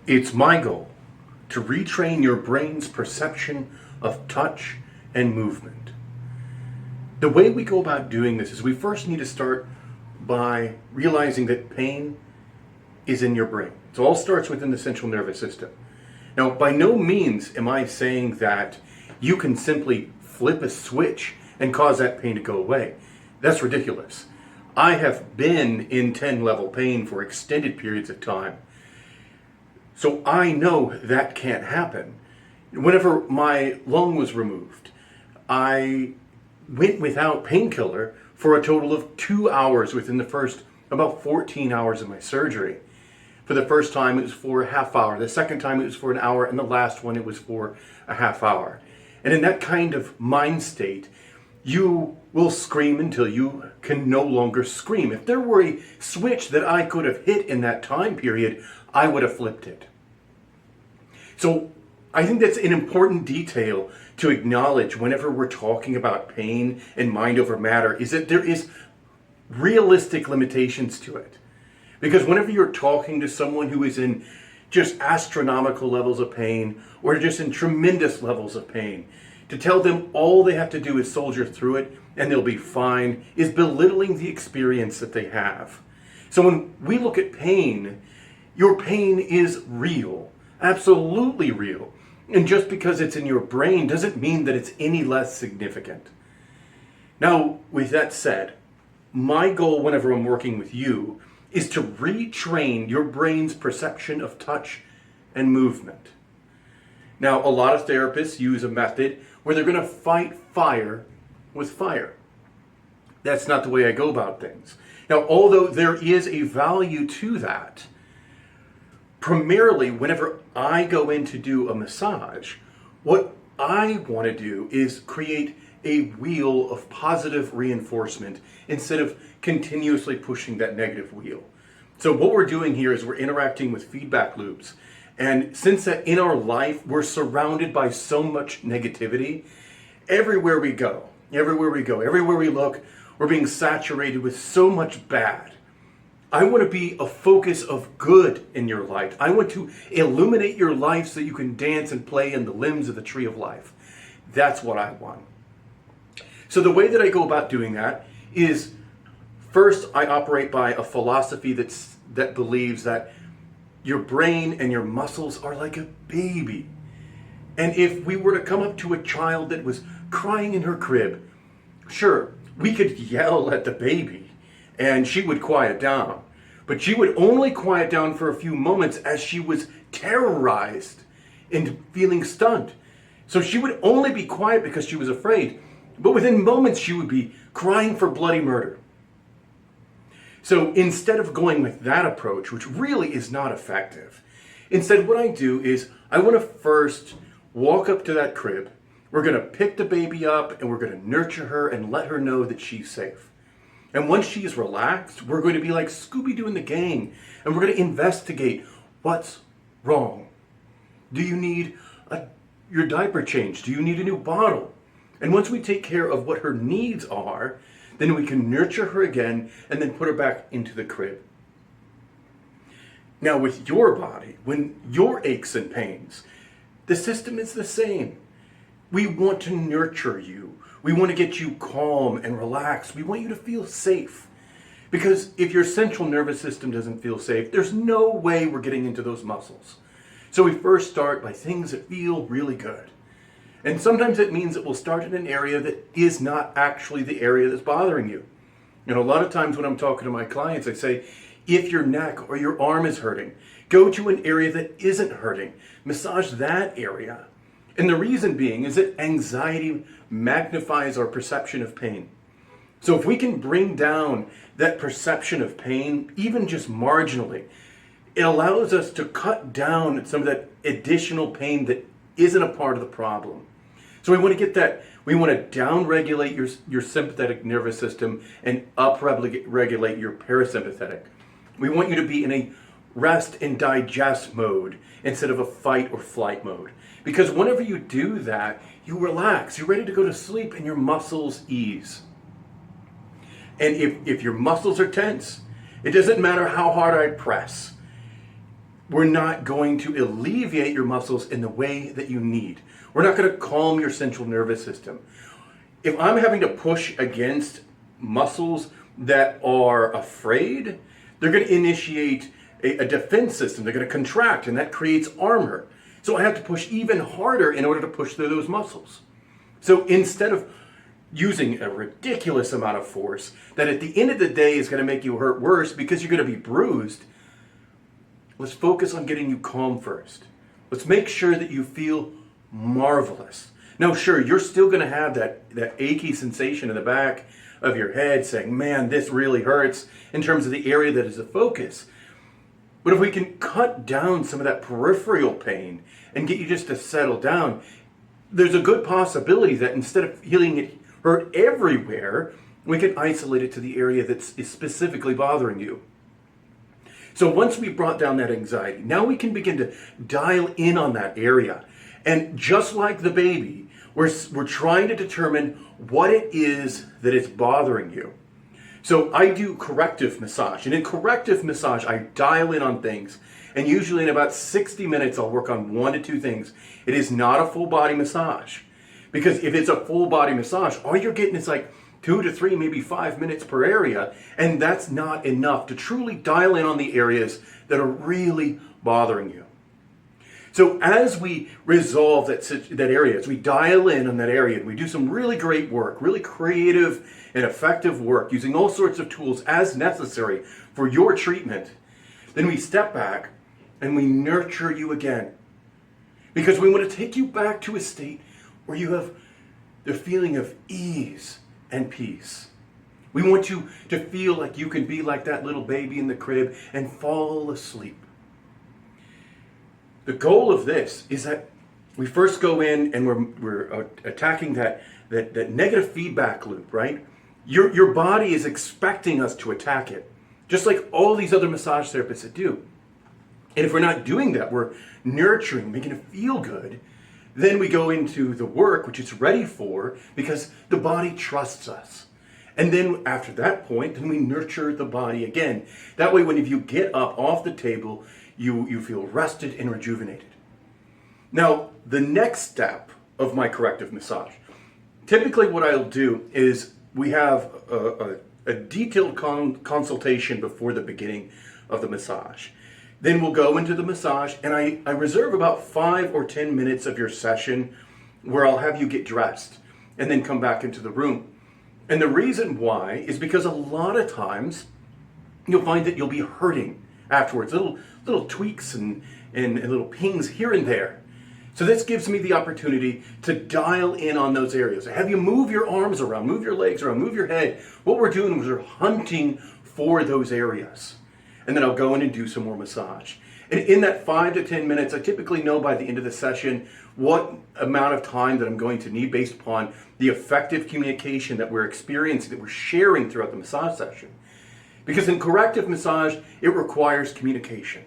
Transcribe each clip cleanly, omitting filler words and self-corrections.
It's my goal to retrain your brain's perception of touch and movement. The way we go about doing this is we first need to start by realizing that pain is in your brain. It all starts within the central nervous system. Now, by no means am I saying that you can simply flip a switch and cause that pain to go away. That's ridiculous. I have been in 10-level pain for extended periods of time. So I know that can't happen. Whenever my lung was removed, I went without painkiller for a total of 2 hours within the first about 14 hours of my surgery. For the first time it was for a half hour, the second time it was for an hour, and the last one it was for a half hour. And in that kind of mind state, you will scream until you can no longer scream. If there were a switch that I could have hit in that time period, I would have flipped it. So I think that's an important detail to acknowledge whenever we're talking about pain and mind over matter, is that there is realistic limitations to it. Because whenever you're talking to someone who is in just astronomical levels of pain or just in tremendous levels of pain, to tell them all they have to do is soldier through it and they'll be fine is belittling the experience that they have. So when we look at pain, your pain is real. Absolutely real. And just because it's in your brain doesn't mean that it's any less significant. Now, with that said, my goal whenever I'm working with you is to retrain your brain's perception of touch and movement. Now, a lot of therapists use a method where they're going to fight fire with fire. That's not the way I go about things. Now, although there is a value to that, primarily, whenever I go in to do a massage, what I want to do is create a wheel of positive reinforcement instead of continuously pushing that negative wheel. So what we're doing here is we're interacting with feedback loops. And since that in our life, we're surrounded by so much negativity, everywhere we look, we're being saturated with so much bad. I want to be a focus of good in your life. I want to illuminate your life so you can dance and play in the limbs of the tree of life. That's what I want. So the way that I go about doing that is, first, I operate by a philosophy that believes that your brain and your muscles are like a baby. And if we were to come up to a child that was crying in her crib, sure, we could yell at the baby and she would quiet down. But she would only quiet down for a few moments as she was terrorized and feeling stunned. So she would only be quiet because she was afraid. But within moments she would be crying for bloody murder. So instead of going with that approach, which really is not effective, instead what I do is I want to first walk up to that crib. We're going to pick the baby up and we're going to nurture her and let her know that she's safe. And once she's relaxed, we're going to be like Scooby-Doo and the gang, and we're going to investigate what's wrong. Do you need your diaper changed? Do you need a new bottle? And once we take care of what her needs are, then we can nurture her again and then put her back into the crib. Now with your body, when your aches and pains, the system is the same. We want to nurture you. We want to get you calm and relaxed. We want you to feel safe. Because if your central nervous system doesn't feel safe, there's no way we're getting into those muscles. So we first start by things that feel really good. And sometimes it means that we'll start in an area that is not actually the area that's bothering you. You know, a lot of times when I'm talking to my clients, I say, if your neck or your arm is hurting, go to an area that isn't hurting. Massage that area. And the reason being is that anxiety magnifies our perception of pain. So if we can bring down that perception of pain, even just marginally, it allows us to cut down some of that additional pain that isn't a part of the problem. So we want to get that, we want to down-regulate your sympathetic nervous system and up-regulate your parasympathetic. We want you to be in a rest and digest mode instead of a fight or flight mode. Because whenever you do that, you relax, you're ready to go to sleep and your muscles ease. And if your muscles are tense, it doesn't matter how hard I press. we're not going to alleviate your muscles in the way that you need. We're not going to calm your central nervous system. If I'm having to push against muscles that are afraid, they're going to initiate a defense system. They're going to contract, and that creates armor. So I have to push even harder in order to push through those muscles. So instead of using a ridiculous amount of force that at the end of the day is going to make you hurt worse because you're going to be bruised, let's focus on getting you calm first. Let's make sure that you feel marvelous. Now, sure, you're still going to have that achy sensation in the back of your head saying, man, this really hurts, in terms of the area that is the focus. But if we can cut down some of that peripheral pain and get you just to settle down, there's a good possibility that instead of feeling it hurt everywhere, we can isolate it to the area that is specifically bothering you. So once we brought down that anxiety, now we can begin to dial in on that area. And just like the baby, we're trying to determine what it is that is bothering you. So I do corrective massage. And in corrective massage, I dial in on things. And usually in about 60 minutes, I'll work on 1 to 2 things. It is not a full body massage. Because if it's a full body massage, all you're getting is like 2 to 3, maybe 5 minutes per area. And that's not enough to truly dial in on the areas that are really bothering you. So as we resolve that area, as we dial in on that area, and we do some really great work, really creative and effective work, using all sorts of tools as necessary for your treatment, then we step back and we nurture you again. Because we want to take you back to a state where you have the feeling of ease and peace. We want you to feel like you can be like that little baby in the crib and fall asleep. The goal of this is that we first go in and we're attacking that negative feedback loop, right? Your body is expecting us to attack it, just like all these other massage therapists that do. And if we're not doing that, we're nurturing, making it feel good, then we go into the work, which it's ready for, because the body trusts us. And then after that point, then we nurture the body again. That way, when if you get up off the table, you feel rested and rejuvenated. Now, the next step of my corrective massage, typically what I'll do is we have a detailed consultation before the beginning of the massage. Then we'll go into the massage, and I reserve about 5 or 10 minutes of your session where I'll have you get dressed and then come back into the room. And the reason why is because a lot of times you'll find that you'll be hurting afterwards, little tweaks and little pings here and there. So this gives me the opportunity to dial in on those areas. Have you move your arms around, move your legs around, move your head. What we're doing is we're hunting for those areas. And then I'll go in and do some more massage. And in that 5 to 10 minutes, I typically know by the end of the session what amount of time that I'm going to need based upon the effective communication that we're experiencing, that we're sharing throughout the massage session. Because in corrective massage, it requires communication.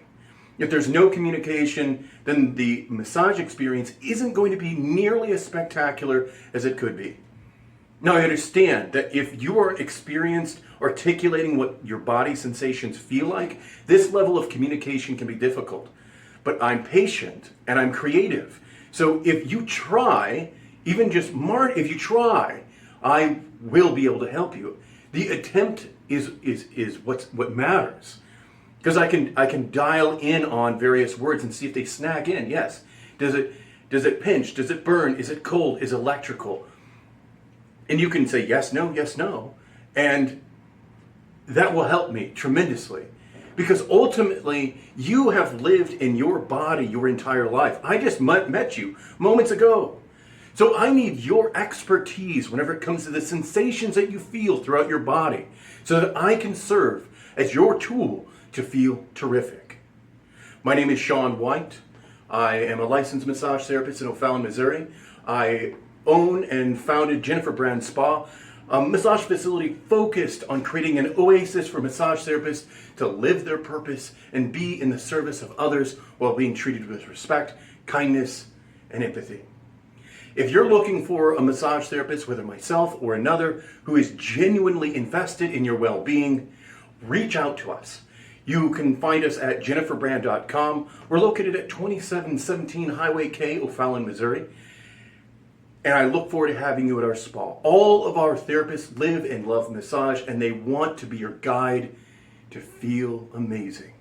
If there's no communication, then the massage experience isn't going to be nearly as spectacular as it could be. Now, I understand that if you are experienced articulating what your body sensations feel like, this level of communication can be difficult. But I'm patient and I'm creative. So if you try, even just if you try, I will be able to help you. The attempt is what matters. Because I can dial in on various words and see if they snag in. Yes. Does it pinch? Does it burn? Is it cold? Is it electrical? And you can say yes, no. And that will help me tremendously. Because ultimately, you have lived in your body your entire life. I just met you moments ago. So I need your expertise whenever it comes to the sensations that you feel throughout your body, so that I can serve as your tool to feel terrific. My name is Sean White. I am a licensed massage therapist in O'Fallon, Missouri. I own and founded Jennifer Brand Spa, a massage facility focused on creating an oasis for massage therapists to live their purpose and be in the service of others while being treated with respect, kindness, and empathy. If you're looking for a massage therapist, whether myself or another, who is genuinely invested in your well-being, reach out to us. You can find us at jenniferbrand.com. We're located at 2717 Highway K, O'Fallon, Missouri. And I look forward to having you at our spa. All of our therapists live and love massage, and they want to be your guide to feel amazing.